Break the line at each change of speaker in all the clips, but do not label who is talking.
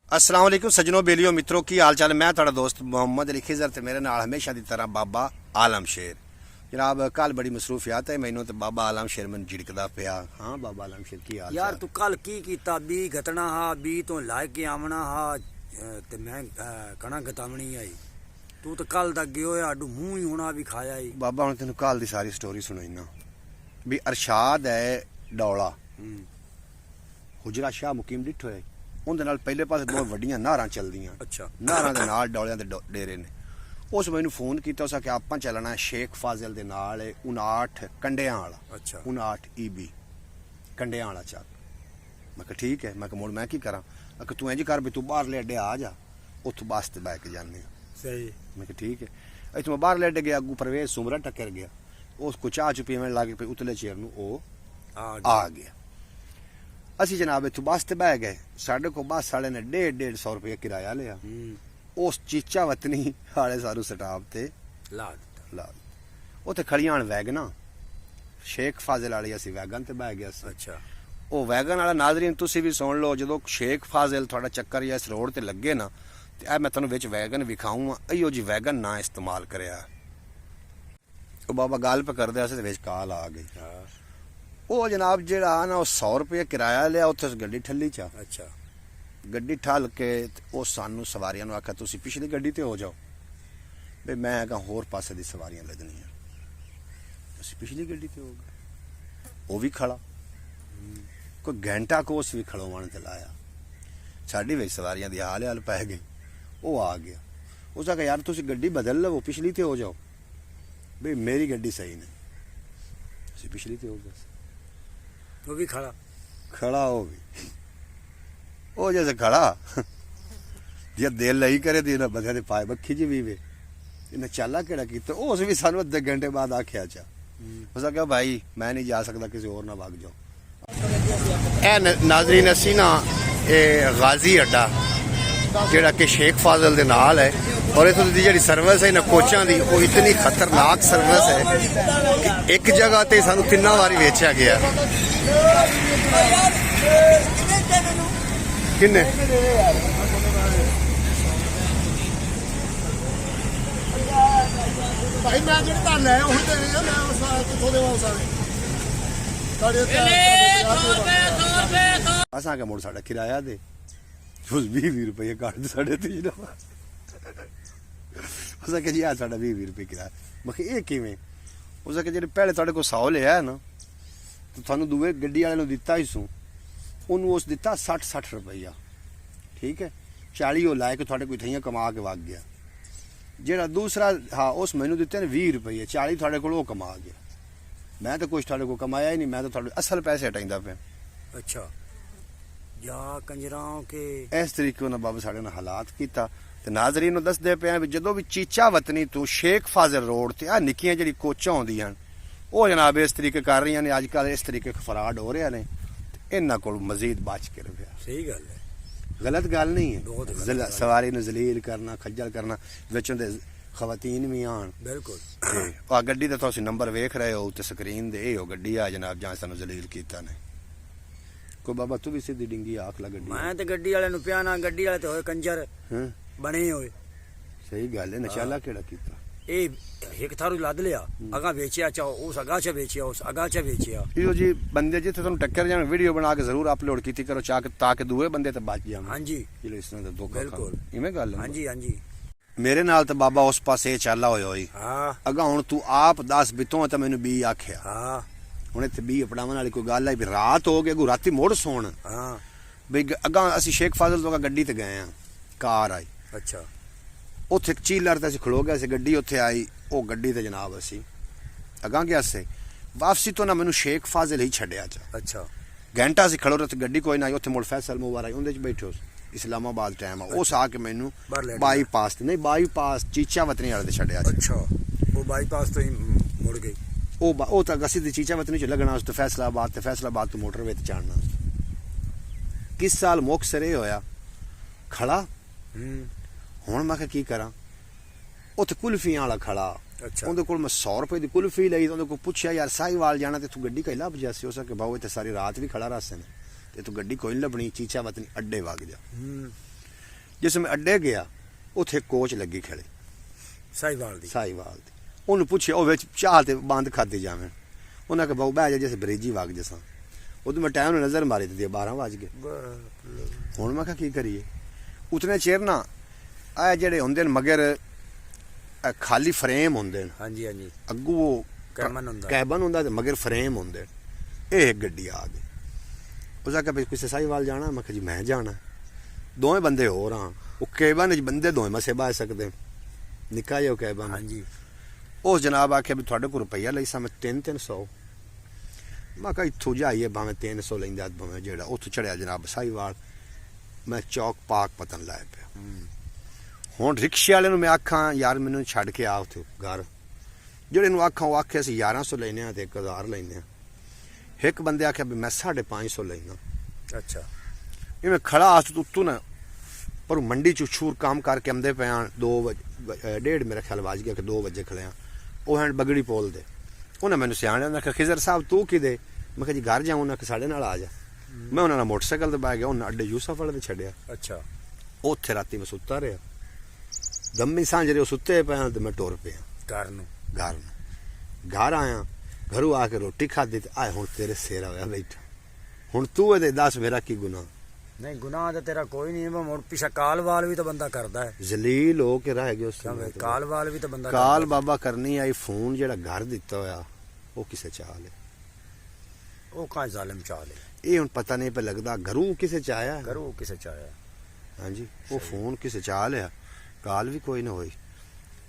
अस्सलाम वालेकुम सज्जनों बेलियो मित्रों की हाल चाल। मैं थोड़ा दोस्त मोहम्मद अली खिजर ते मेरे नाल हमेशा की तरह बाबा आलम शेर। जनाब कल बड़ी मसरूफियात है मैनू तो बाबा आलम शेर मैं झिड़कदा पिया। हाँ बाबा आलम शेर की हाल
यार तू कल की कीता बी घटना हा बी तो लाए के आमना हा ते मैं कणा गतावनी आई तू तो कल तक गयो है आडू मुंह ही होना भी खाया ही।
बाबा हुण तेन कल दी सारी स्टोरी सुनाई ना भी अरशाद है डौला हुजरा शाह मुकीम डिठो है उनके नाल पहले पासे दो वड्डियां नहरां चलदियां।
अच्छा
नहरां दे नाल डौलियां दे डेरे ने। उस मैनू फोन किया उस आख्या आपां चलना है शेख फाजिल दे नाल 59 कंडियां वाला।
अच्छा
59 ईबी कंडियां वाला चल। मैं कहा ठीक है। मैं कहा मुड़ मैं की करा। मैं तू इंज कर भी तू बाहरले अड्डे आ जा उत्थों बस ते बैठ के जाने।
सही।
मैं कहा ठीक है। इत्थों मैं बाहरले अड्डे गया अगू परवेज सुमरा टक्कर गया उसको चाह चु पीवन लग पे उतले चेर नू ओ आ गया। असी जनाब इतों बस ते बह गए साढ़े को बस वाले ने 150 रुपया किराया लिया। उस चीचा वतनी वाले सारू स्टाफ ते ला उत्थे खड़ियां वैगना शेख फाजिल वाली असी वैगन ते बह गया।
अच्छा
वो वैगन वाला नाजरीन तुसी भी सुन लो जो शेख फाजिल थोड़ा चक्कर या इस रोड ते लगे ना तो मैं तुहानू विच वैगन विखाऊंगा इहो जी वैगन ना इस्तेमाल करिया। वो बाबा गल पे करदे अस विच काल आ गई। वो जनाब जेड़ा ना 100 रुपया किराया लिया उत्थे गड्डी ठल्ली चा।
अच्छा
गड्डी ठल के वो सानू सवारियां आख्या तुसी पिछली गड्डी ते हो जाओ भाई मैं कहा होर पासे दी सवारियां लगनियां। असी पिछली गड्डी ते हो गए वो भी खड़ा कोई घंटा कोस भी खड़ोवन ते लाया साडी विच सवारियां दी हाल हाल पै गई। वो आ गया उस आख्या यार तुसी गड्डी बदल लो पिछली ते हो जाओ भाई मेरी गड्डी सही नहीं। असी पिछली ते हो गए
वो भी खड़ा
हो भी ਉਹ ਜੈਸੇ ਖੜਾ ਜੇ ਦਿਲ ਲਈ ਕਰੇ ਤੇ ਇਹਨਾਂ ਬੰਦਿਆਂ ਦੇ ਪਾਏ ਬੱਖੀ ਜੀ ਵੀ ਵੇ ਇਹਨੇ ਚਾਲਾ ਕਿਹੜਾ ਕੀਤਾ ਉਸ ਵੀ ਸਾਨੂੰ ਅੱਧੇ ਘੰਟੇ ਬਾਅਦ ਆਖਿਆ ਚਾ ਉਸਾ ਕਿਹਾ ਭਾਈ ਮੈਂ ਨਹੀਂ ਜਾ ਸਕਦਾ ਕਿਸੇ ਹੋਰ ਨਾਲ ਵਗ ਜਾਓ। ਇਹ ਨਾਜ਼ਰੀਨ ਅਸੀਂ ਨਾ ਇਹ ਗਾਜ਼ੀ ਅੱਡਾ ਜਿਹੜਾ ਕਿ ਸ਼ੇਖ ਫਾਜ਼ਲ ਦੇ ਨਾਲ ਹੈ और इतों की जी सर्विस है इन्होंने कोचा की वो इतनी खतरनाक सर्विस है कि एक जगह ते सानू 3 बारी वेचा गया। किन्ने असा क्या मुड़ साढ़ा किराया दे 20 रुपये काट दे 3.5 उस आख्या जी साढ़ा 20 रुपये किराया। मैं ये किवें उस आख्या जो पहले थोड़े को 100 लिया है ना तो थानू दूए गड्डी वाले दिता ही सू उन्होंने उस दिता 60 रुपया ठीक है 40 वो लाए के थोड़े कोई थइयां कमा के वग गया। जेड़ा दूसरा हाँ उस मैनू दिते ने 20 रुपये 40 थोड़े को कमा गया। मैं तो कुछ थोड़े को कमाया ही नहीं मैं तो थोड़े असल पैसे हटाइंदा पे।
अच्छा या कंजराओं के
इस तरीके ना बाबा साढ़े हालात किया। नाजरीन दसदे पे भी जो भी चीचा वतनी तो शेख फाजिल रोड ते आ निक्कियां जी कोचा आउंदियां वो जनाब इस तरीके कर रही ने अजकल इस तरीके फराड हो रहे ने इन्हां कोल मजीद बच के रहे।
सही गल है
गलत गल नहीं है सवारी ने जलील करना खज्जल करना विचों दे खवातीन भी आन
बिल्कुल
आ गड्डी दा तुसीं नंबर वेख रहे हो ते स्क्रीन दे हो गड्डी आ जनाब जां सानू जलील कीता ने कोई बाबा तू भी सीधी डिंगी आख ला गड्डी
मैं ते गड्डी वाले नु पिया ना गड्डी वाले ते होए कंजर बने होए।
सही गल है नचाला केड़ा कीता
ए एक थारू लद लिया अगा बेचिया चा उस अगा चा बेचिया उस अगा चा बेचिया
इहो जी बंदे जिथे तुम टक्कर जान वीडियो बना के जरूर अपलोड कीती करो ताकि दूए बंदे ते बच जान।
हां जी
जिले इस तरह दा धोखा
बिल्कुल
इवें गल
हां जी हां जी
मेरे नाल ते बाबा उस पासे चाला होया होई।
हां
अगा हुन तू आप 10 बितों ते मैनू 20 आख्या।
हां
हुण इत्थे 20 अपनावन वाली कोई गल है भी रात हो गई अगू राती मोड़ सोण।
हां
बई अगा असी शेख फाजिल तो गड्डी ते गए हां कार आई।
अच्छा
उत्थे चीलर ते खलो गया सी गड्डी उत्थे आई वो गड्डी ते जनाब असी अगा गया से वापसी तो ना मैनू शेख फाजिल ही छड्या चा।
अच्छा
घंटा से खड़ो रहे गड्डी कोई ना उत्थे मुड़ फैसल मुबार आई उंदे च बैठो इस्लामाबाद टाइम उस आके मैनू बाईपास नहीं बाईपास चीचा वतनी वाले ते छड्या।
अच्छा वो बाईपास तो ही मुड़ गई
वो तक असी ते चीचा वतनी च लगना उस फैसलाबाद तो मोटरवे ते चढ़ना। किस साल मुक्तसर ये होया खड़ा हुण मैं की करा उत्थे कुल्फियां वाला खड़ा
अच्छा
उनके कोल मैं 100 रुपए की कुल्फी ली तो पूछा यार साहिवाल जाना तो तू गड्डी कहीं लभ जासी उस भाव इतने सारी रात भी खड़ा रस ने तू गड्डी कोई नहीं लभनी चीचा वतनी अड्डे वग जा। ਜਿਸ ਮੈਂ ਅੱਡੇ ਗਿਆ ਉੱਥੇ ਕੋਚ ਲੱਗੀ ਖੜੇ
ਸਾਈਵਾਲ ਦੀ
ਸਾਈਵਾਲ ਦੀ। ਉਹਨੂੰ ਪੁੱਛਿਆ ਉਹ ਵਿੱਚ ਚਾਹ ਤੇ ਬੰਦ ਖਾਦੇ ਜਾਵੇਂ। ਉਹਨਾਂ ਕੇ ਬਹੁ ਬਹਿ ਜਾ ਜਿਸ ਬਰੇਜੀ ਵਗ ਜਸਾਂ। ਉਦੋਂ ਮੈਂ ਟਾਈਮ ਨੂੰ ਨਜ਼ਰ ਮਾਰੀ ਤੇ 12 ਵਜ ਗਏ। ਹੁਣ ਮੈਂ ਕਿਹਾ ਕੀ ਕਰੀਏ। ਉਤਨੇ ਚਿਰ ਨਾ ਆ ਜਿਹੜੇ ਹੁੰਦੇ ਨੇ ਮਗਰ ਖਾਲੀ ਫਰੇਮ ਹੁੰਦੇ ਨੇ,
ਹਾਂਜੀ ਹਾਂਜੀ,
ਅੱਗੂ ਉਹ ਕੈਬਨ ਹੁੰਦਾ ਤੇ ਮਗਰ ਫਰੇਮ ਹੁੰਦੇ ਨੇ। ਇਹ ਇੱਕ ਗੱਡੀ ਆ ਗਈ। ਉਸ ਆ ਕੇ ਕਿਸੇ ਸਾਈਵਾਲ ਜਾਣਾ? ਮੈਂ ਕਿਹਾ ਜੀ ਮੈਂ ਜਾਣਾ। ਦੋਵੇਂ ਬੰਦੇ ਹੋਰ ਆ। ਉਹ ਕੈਬਨ ਵਿੱਚ ਬੰਦੇ ਦੋਵੇਂ ਮਸੇ ਬਾਹ ਸਕਦੇ, ਨਿੱਕਾ ਜਿਹਾ ਕੈਬਨ।
ਹਾਂਜੀ।
ਉਸ ਜਨਾਬ ਆਖਿਆ ਵੀ ਤੁਹਾਡੇ ਕੋਲ ਰੁਪਈਆ ਲਈ ਸਾਂ। ਮੈਂ 300। ਮੈਂ ਕਿਹਾ ਇੱਥੋਂ ਜਾਈਏ ਭਾਵੇਂ 300 ਲੈਂਦਾ ਭਾਵੇਂ ਜਿਹੜਾ। ਉੱਥੋਂ ਚੜਿਆ ਜਨਾਬ ਸਾਈਵਾਲ। ਮੈਂ ਚੌਕ ਪਾਕ ਪਤਨ ਲਾਇਆ ਪਿਆ। ਹੁਣ ਰਿਕਸ਼ੇ ਵਾਲੇ ਨੂੰ ਮੈਂ ਆਖਾਂ ਯਾਰ ਮੈਨੂੰ ਛੱਡ ਕੇ ਆ ਉੱਥੇ ਘਰ। ਜਿਹੜੇ ਨੂੰ ਆਖਾਂ ਉਹ ਆਖਿਆ ਅਸੀਂ 1100 ਲੈਨੇ ਆ ਤੇ 1000 ਲੈਨੇ ਆ। ਇੱਕ ਬੰਦੇ ਆਖਿਆ ਵੀ ਮੈਂ 550 ਲੈਣਾ।
ਅੱਛਾ।
ਇਹ ਮੈਂ ਖੜਾ ਆਸ ਉੱਤੋਂ ਨਾ ਪਰ ਮੰਡੀ ਚ ਛੂਰ ਕੰਮ ਕਰਕੇ ਆਉਂਦੇ ਪਏ ਆ। 2:30 ਮੇਰਾ ਖਿਆਲ ਵੱਜ ਗਿਆ ਕਿ 2 ਵਜੇ ਖੜਿਆ। ਉਹ ਹੈਂਡ ਬਗੜੀ ਪੋਲ ਦੇ। ਉਹਨਾਂ ਮੈਨੂੰ ਸਿਆਣਿਆ। ਉਹਨਾਂ ਕਿਹਾ ਖਿਜ਼ਰ ਸਾਹਿਬ ਤੂੰ ਕਿਦੇ? ਮੈਂ ਕਿਹਾ ਜੀ ਘਰ ਜਾਉਂ। ਉਹਨਾਂ ਕਿ ਸਾਡੇ ਨਾਲ ਆ ਜਾ। ਮੈਂ ਉਹਨਾਂ ਨਾਲ ਮੋਟਰਸਾਈਕਲ ਤੇ ਬਹਿ ਗਿਆ। ਉਹਨਾਂ ਅੱਡੇ ਯੂਸਫ ਵਾਲੇ ਤੇ ਛੱਡਿਆ।
ਅੱਛਾ।
ਉੱਥੇ ਰਾਤੀ ਮੈਂ ਸੁੱਤਾ ਰਿਹਾ। ਦੰਮੀ ਸਾਂਝਰੇ ਉਹ ਸੁੱਤੇ ਪਏ ਤੇ ਮੈਂ ਟੁਰ ਪਿਆ
ਘਰ ਨੂੰ।
ਘਰ ਆਇਆ। ਘਰੋਂ ਆ ਕੇ ਰੋਟੀ ਖਾਧੀ ਤੇ ਆਏ ਹੁਣ ਤੇਰੇ ਸਿਰ ਹੋਇਆ ਬੈਠਾ। ਹੁਣ ਤੂੰ ਇਹਦੇ ਦੱਸ ਮੇਰਾ ਕੀ ਗੁਨਾਹ?
ਨਹੀਂ ਗੁਨਾਹ ਤਾਂ ਤੇਰਾ ਕੋਈ ਨਹੀਂ। ਮੈਂ ਮੁੜ ਪਿਛਾ ਕਾਲਵਾਲ ਵੀ ਤਾਂ ਬੰਦਾ ਕਰਦਾ ਹੈ।
ਜ਼ਲੀਲ ਹੋ ਕੇ ਰਹਿ ਗਿਆ ਉਸ ਸਮੇਂ।
ਕਾਲਵਾਲ ਵੀ ਤਾਂ ਬੰਦਾ
ਕਾਲ ਬਾਬਾ ਕਰਨੀ ਆਈ। ਫੋਨ ਜਿਹੜਾ ਘਰ ਦਿੱਤਾ ਹੋਇਆ ਉਹ ਕਿਸੇ ਚਾਹ ਲੈ।
ਉਹ ਕਾਹ ਜ਼ਾਲਿਮ ਚਾਹ ਲੈ।
ਇਹ ਹੁਣ ਪਤਾ ਨਹੀਂ ਪਾ ਲੱਗਦਾ ਘਰੋਂ ਕਿਸੇ ਚ ਆਇਆ।
ਘਰੋਂ ਕਿਸੇ ਚ ਆਇਆ।
ਹਾਂਜੀ। ਉਹ ਫੋਨ ਕਿਸੇ ਚਾਹ ਲਿਆ। ਕਾਲ ਵੀ ਕੋਈ ਨਾ ਹੋਈ।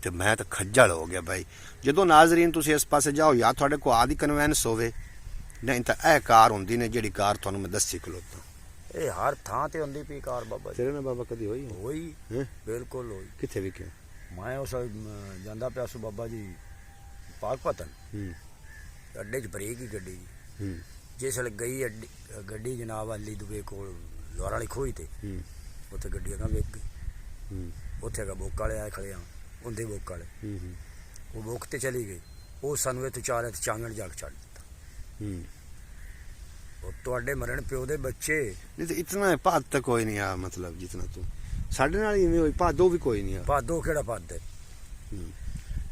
ਤੇ ਮੈਂ ਤਾਂ ਖੱਜਲ ਹੋ ਗਿਆ ਭਾਈ। ਜਦੋਂ ਨਾਜ਼ਰੀਨ ਤੁਸੀਂ ਇਸ ਪਾਸੇ ਜਾਓ ਜਾਂ ਤੁਹਾਡੇ ਕੋਲ ਆਦੀ ਕਨਵੈਂਸ ਹੋਵੇ, ਨਹੀਂ ਤਾਂ ਇਹ ਕਾਰ ਹੁੰਦੀ ਨੇ ਜਿਹੜੀ ਕਾਰ ਤੁਹਾਨੂੰ ਮੈਂ ਦੱਸੀ ਖਲੋਤਾ।
ਇਹ ਹਰ ਥਾਂ ਤੇ ਹੁੰਦੀ ਪਈ ਕਾਰ ਬਾਬਾ ਜੀ।
ਤੇਰੇ ਨਾਲ ਬਾਬਾ ਕਦੀ ਹੋਈ?
ਹੋਈ, ਬਿਲਕੁਲ ਹੋਈ।
ਕਿੱਥੇ ਵੀ ਕਿਉਂ?
ਮੈਂ ਉਸ ਜਾਂਦਾ ਪਿਆ ਸੂ ਬਾਬਾ ਜੀ ਪਾਕ ਪਤਨ। ਅੱਡੇ 'ਚ ਬਰੇਕ ਹੀ ਗੱਡੀ। ਜਿਸ ਵੇਲੇ ਗਈ ਗੱਡੀ ਜਨਾਬ ਅਲੀ ਦੁਬੇ ਕੋਲ ਲੋਹਾਰ ਵਾਲੀ ਖੋਈ ਤੇ ਉੱਥੇ ਗੱਡੀ ਅਗਾਂ ਵੇਖ ਗਈ। ਉੱਥੇ ਅਗਾ ਬੋਕ ਵਾਲੇ ਆਏ ਖੜੇ ਆ। ਉਹਦੇ ਬੋਕ ਵਾਲੇ ਉਹ ਬੋਕ ਤੇ ਚਲੀ ਗਈ। ਉਹ ਸਾਨੂੰ ਇੱਥੇ ਚਾਰੇ ਤੇ ਚਾਂਗਣ ਜਾ ਕੇ ਛੱਡ ਦਿੱਤਾ। ਉਹ ਤੁਹਾਡੇ ਮਰਨ ਪਿਓ ਦੇ ਬੱਚੇ।
ਨਹੀਂ ਤੇ ਇਤਨਾ ਭਾਦ ਤਾਂ ਕੋਈ ਨਹੀਂ ਆ। ਮਤਲਬ ਜਿਤਨਾ ਤੂੰ ਸਾਡੇ ਨਾਲ ਇਵੇਂ ਹੋਈ ਭਾਦੋ ਵੀ ਕੋਈ ਨਹੀਂ ਆ।
ਭਾਦੋ ਕਿਹੜਾ ਭਾਦ ਹੈ?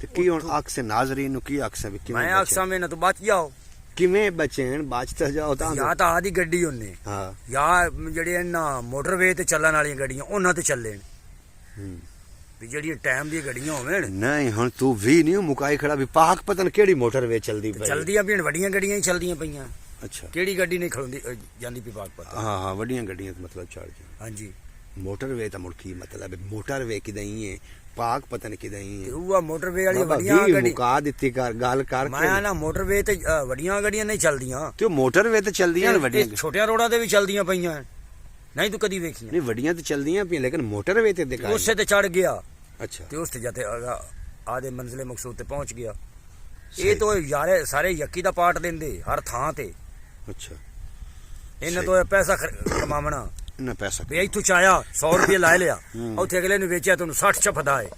ਤੇ ਕੀ ਹੁਣ ਅਕਸੇ ਨਾਜ਼ਰੀਨ ਨੂੰ ਕੀ ਅਕਸੇ ਵੀ ਕਿਵੇਂ?
ਮੈਂ ਅਕਸਾਂ ਮੇ ਨਾ ਤੂੰ ਬਚ ਜਾਓ।
ਕਿਵੇਂ ਬਚਣ? ਬਚਤਾ ਜਾਓ ਤਾਂ
ਜਾਂ ਤਾਂ ਆਦੀ ਗੱਡੀ ਉਹਨੇ,
ਹਾਂ,
ਜਾਂ ਜਿਹੜੇ ਇਹਨਾਂ ਮੋਟਰਵੇ ਤੇ ਚੱਲਣ ਵਾਲੀਆਂ ਗੱਡੀਆਂ ਉਹਨਾਂ ਤੇ ਚੱਲੇ ਵੀ ਜਿਹੜੀਆਂ ਟਾਈਮ ਦੀਆਂ ਗੱਡੀਆਂ ਹੋਣ।
ਨਹੀਂ ਹੁਣ ਤੂੰ ਵੀ ਨਹੀਂ ਮੁਕਾਈ ਖੜਾ ਵੀ ਪਾਕ ਪਤਨ ਕਿਹੜੀ ਮੋਟਰਵੇ ਚੱਲਦੀ ਪਈ?
ਚਲਦੀਆਂ ਵੀ ਵੱਡੀਆਂ ਗੱਡੀਆਂ ਹੀ ਚੱਲਦੀਆਂ ਪਈਆਂ।
ਅੱਛਾ।
ਕਿਹੜੀ ਗੱਡੀ ਨਹੀਂ ਖਲੋਂਦੀ ਜਾਂਦੀ ਪਈ ਪਾਕ ਪਤਨ?
ਹਾਂ ਹਾਂ ਵੱਡੀਆਂ ਗੱਡੀਆਂ ਮਤਲਬ ਚੱਲ ਜਾ।
ਹਾਂਜੀ।
ਮੋਟਰਵੇ ਤਾਂ ਮੁੜਕੀ ਮਤਲਬ ਮੋਟਰਵੇ ਕਿਦਾਂ ਹੈ ਪਾਕ ਪਤਨ ਕਿਦਾਂ ਹੈ?
ਉਹ ਮੋਟਰਵੇ ਵਾਲੀ ਵੱਡੀਆਂ ਗੱਡੀਆਂ
ਮੁਕਾ ਦਿੱਤੀ ਕਰ ਗੱਲ ਕਰ।
ਮੈਂ ਨਾ ਮੋਟਰਵੇ ਤੇ ਵੱਡੀਆਂ ਗੱਡੀਆਂ ਨਹੀਂ ਚੱਲਦੀਆਂ।
ਤੇ ਮੋਟਰਵੇ ਤੇ ਚੱਲਦੀਆਂ ਨੇ ਵੱਡੀਆਂ।
ਛੋਟੀਆਂ ਰੋਡਾਂ ਤੇ ਵੀ ਚੱਲਦੀਆਂ ਪਈਆਂ। ਨਹੀਂ ਤੂੰ ਕਦੀ ਵੇਖੀਆਂ?
ਨਹੀਂ ਵੱਡੀਆਂ ਤੇ ਚੱਲਦੀਆਂ ਪਈਆਂ ਲੇਕਿਨ ਮੋਟਰਵੇ ਤੇ ਦਿਖਾਈ।
ਉਸੇ ਤੇ ਚੜ ਗਿਆ।
ਅੱਛਾ।
ਤੇ ਉਸ ਤੇ ਜਾਤੇ ਆਦੇ ਮੰਜ਼ਿਲੇ ਮਕਸੂਦ ਤੇ ਪਹੁੰਚ ਗਿਆ। ਇਹ ਤਾਂ ਯਾਰੇ ਸਾਰੇ ਯੱਕੀ ਦਾ ਪਾਰਟ ਦਿੰਦੇ ਹਰ ਥਾਂ ਤੇ।
ਅੱਛਾ।
ਇਹਨਾਂ ਤੋਂ ਪੈਸਾ ਕਮਾਉਣਾ।
ਨਾ ਪੈਸਾ
ਵੀ ਇੱਥੋਂ ਚਾਇਆ 100 ਰੁਪਏ ਲੈ ਲਿਆ। ਉੱਥੇ ਅਗਲੇ ਨੂੰ ਵੇਚਿਆ ਤੁਹਾਨੂੰ 60 ਚ ਫਦਾ ਹੈ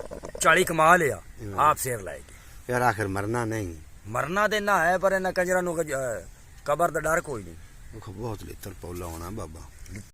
40 ਕਮਾ ਲਿਆ। ਆਪ ਸ਼ੇਰ ਲਾਏਗੀ
ਯਾਰ ਆਖਰ ਮਰਨਾ ਨਹੀਂ।
ਮਰਨਾ ਤੇ ਨਾ ਹੈ ਪਰ ਇਹਨਾਂ ਕੰਜਰਾਂ ਨੂੰ ਕਬਰ ਦਾ ਡਰ ਕੋਈ ਨਹੀਂ।
ਬਹੁਤ ਲਿੱਤਰ ਪੌਲਾ ਹੋਣਾ ਬਾਬਾ।